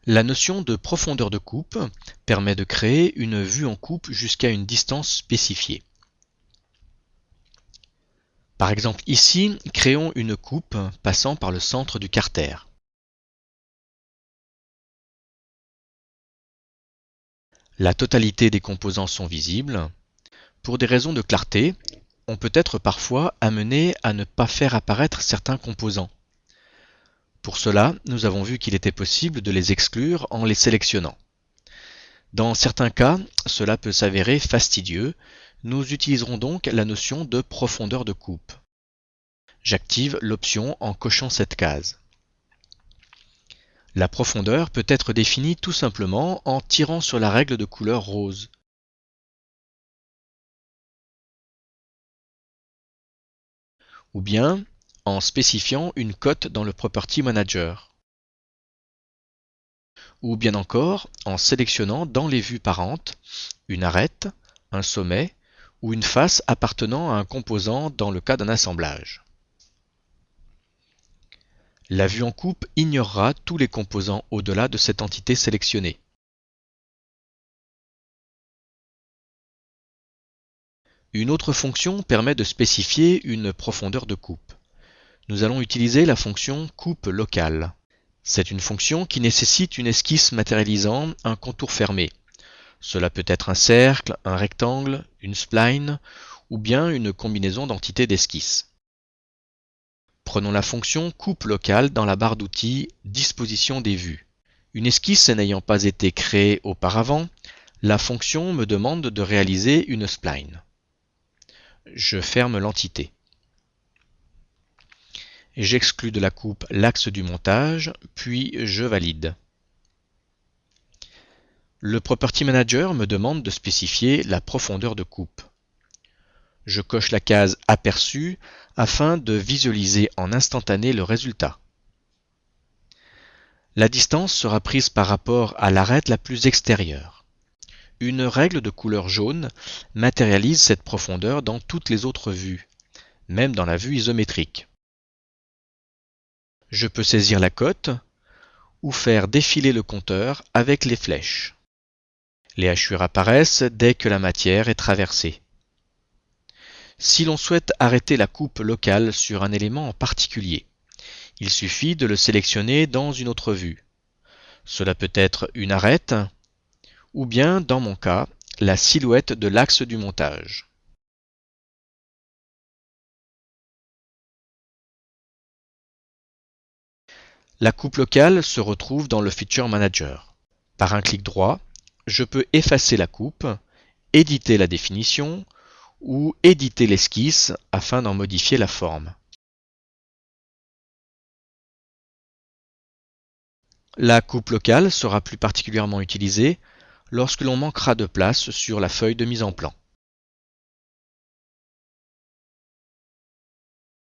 La notion de profondeur de coupe permet de créer une vue en coupe jusqu'à une distance spécifiée. Par exemple ici, créons une coupe passant par le centre du carter. La totalité des composants sont visibles. Pour des raisons de clarté, on peut être parfois amené à ne pas faire apparaître certains composants. Pour cela, nous avons vu qu'il était possible de les exclure en les sélectionnant. Dans certains cas, cela peut s'avérer fastidieux. Nous utiliserons donc la notion de profondeur de coupe. J'active l'option en cochant cette case. La profondeur peut être définie tout simplement en tirant sur la règle de couleur rose. Ou bien en spécifiant une cote dans le Property Manager. Ou bien encore en sélectionnant dans les vues parentes une arête, un sommet ou une face appartenant à un composant dans le cas d'un assemblage. La vue en coupe ignorera tous les composants au-delà de cette entité sélectionnée. Une autre fonction permet de spécifier une profondeur de coupe. Nous allons utiliser la fonction coupe locale. C'est une fonction qui nécessite une esquisse matérialisant un contour fermé. Cela peut être un cercle, un rectangle, une spline ou bien une combinaison d'entités d'esquisse. Prenons la fonction coupe locale dans la barre d'outils Disposition des vues. Une esquisse n'ayant pas été créée auparavant, la fonction me demande de réaliser une spline. Je ferme l'entité. J'exclus de la coupe l'axe du montage, puis je valide. Le Property Manager me demande de spécifier la profondeur de coupe. Je coche la case Aperçu afin de visualiser en instantané le résultat. La distance sera prise par rapport à l'arête la plus extérieure. Une règle de couleur jaune matérialise cette profondeur dans toutes les autres vues, même dans la vue isométrique. Je peux saisir la cote ou faire défiler le compteur avec les flèches. Les hachures apparaissent dès que la matière est traversée. Si l'on souhaite arrêter la coupe locale sur un élément en particulier, il suffit de le sélectionner dans une autre vue. Cela peut être une arête, ou bien, dans mon cas, la silhouette de l'axe du montage. La coupe locale se retrouve dans le Feature Manager. Par un clic droit, je peux effacer la coupe, éditer la définition ou éditer l'esquisse afin d'en modifier la forme. La coupe locale sera plus particulièrement utilisée lorsque l'on manquera de place sur la feuille de mise en plan.